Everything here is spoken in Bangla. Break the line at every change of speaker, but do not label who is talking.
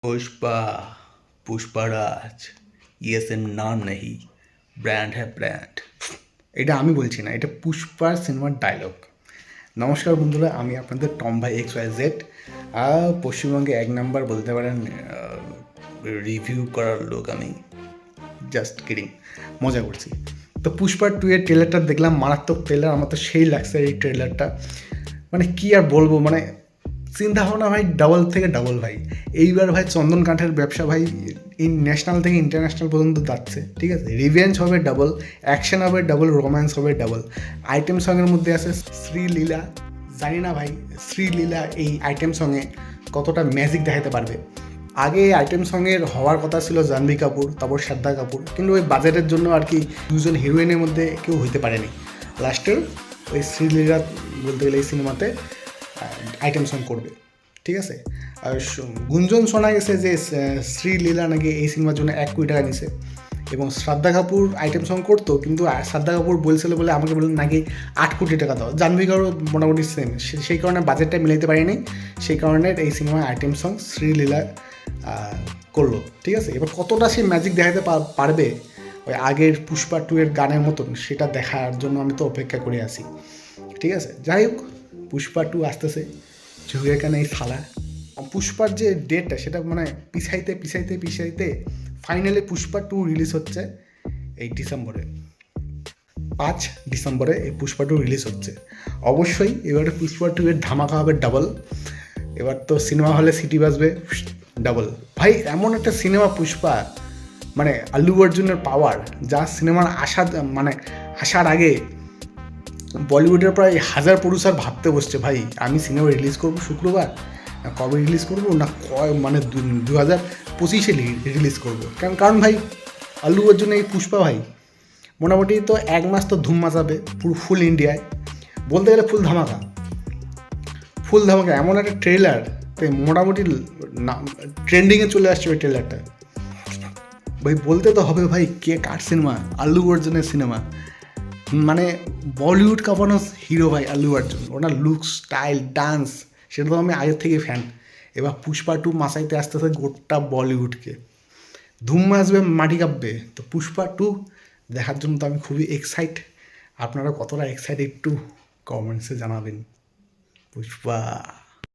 पुष्पा पुष्पाराज ये सिर्फ नाम नहीं ব্র্যান্ড হ্যাঁ ব্র্যান্ড। এটা আমি বলছি না, এটা পুষ্পার সিনেমার ডায়লগ। নমস্কার বন্ধুরা, আমি আপনাদের টম ভাই XYZ। পশ্চিমবঙ্গে এক নাম্বার বলতে পারেন রিভিউ করার লোক আমি। জাস্ট কিডিং, মজা করছি। তো পুষ্পা 2 এর ট্রেলারটা দেখলাম, মারাত্মক ট্রেলার। আমার তো সেই লাগছে এই ট্রেলারটা, মানে কী আর বলবো, মানে চিন্তা ভাবনা ভাই ডাবল থেকে ডাবল ভাই। এইবার ভাই চন্দন কাঠের ব্যবসা ভাই ন্যাশনাল থেকে ইন্টারন্যাশনাল পর্যন্ত যাচ্ছে, ঠিক আছে। রিভেঞ্জ হবে ডাবল, অ্যাকশন হবে ডাবল, রোম্যান্স হবে ডাবল। আইটেম সঙের মধ্যে আছে শ্রীলীলা। জানি না ভাই শ্রীলীলা এই আইটেম সঙ্গে কতটা ম্যাজিক দেখাতে পারবে। আগে আইটেম সঙ্গের হওয়ার কথা ছিল জাহ্নবী কাপুর, তারপর শ্রদ্ধা কাপুর, কিন্তু ওই বাজেটের জন্য আর কি দুজন হিরোইনের মধ্যে কেউ হইতে পারেনি। লাস্টের ওই শ্রীলীলা বলতে গেলে এই সিনেমাতে আইটেম সং করবে, ঠিক আছে। আর গুঞ্জন শোনা গেছে যে শ্রীলীলা নাকি এই সিনেমার জন্য 1 কোটি টাকা নিছে, এবং শ্রদ্ধা কাপুর আইটেম সং করতো, কিন্তু শ্রদ্ধা কাপুর বলছিল বলে আমাকে বললেন নাকি 8 কোটি টাকা দাও। জাহ্নবী কাপুর মোটামুটি সেম, সেই কারণে বাজেটটা মিলাইতে পারিনি, সেই কারণে এই সিনেমায় আইটেম সং শ্রীলীলা করলো, ঠিক আছে। এবার কতটা সে ম্যাজিক দেখাতে পারবে ওই আগের পুষ্পা 2 এর গানের মতন, সেটা দেখার জন্য আমি তো অপেক্ষা করে আছি, ঠিক আছে। যাই হোক, পুষ্পা 2 আসতেছে, ঝুঁকে কেন এই শালা। পুষ্পার যে ডেটটা সেটা মানে পিছাইতে ফাইনালি পুষ্পা 2 রিলিজ হচ্ছে এই ডিসেম্বরে। 5 ডিসেম্বরে এই পুষ্পা 2 রিলিজ হচ্ছে। অবশ্যই এবারে পুষ্পা 2 এর ধামাকা হবে ডাবল। এবার তো সিনেমা হলে সিটি বাজবে ডাবল। ভাই এমন একটা সিনেমা পুষ্পা, মানে আল্লু অর্জুনের পাওয়ার, যা সিনেমার আসার আগে বলিউডের প্রায় 1000 প্রডিউসার ভাবতে বসছে ভাই আমি সিনেমা রিলিজ করবো শুক্রবার, না কবে রিলিজ করবো, না 2025-এ রিলিজ করবো। কারণ ভাই আল্লু অর্জুন এই পুষ্পা ভাই মোটামুটি তো 1 মাস তো ধুম মাচাবে পুরো ফুল ইন্ডিয়ায়, বলতে গেলে ফুল ধামাকা। এমন একটা ট্রেলার মোটামুটি ট্রেন্ডিংয়ে চলে আসছে ওই ট্রেলারটা। ভাই বলতে তো হবে ভাই, কার সিনেমা? আল্লু অর্জুনের সিনেমা। মানে বলিউড কাঁপানো হিরো ভাই আল্লু অর্জুন, ওনার লুক, স্টাইল, ডান্স, সেটা তো আমি আগের থেকে ফ্যান। এবার পুষ্পা 2 মাসাইতে আসতেছে গোটা বলিউডকে, ধুম আসবে, মাটি কাঁপবে। তো পুষ্পা 2 দেখার জন্য তো আমি খুবই এক্সাইট। আপনারা কতটা এক্সাইটেড একটু কমেন্টসে জানাবেন। পুষ্পা।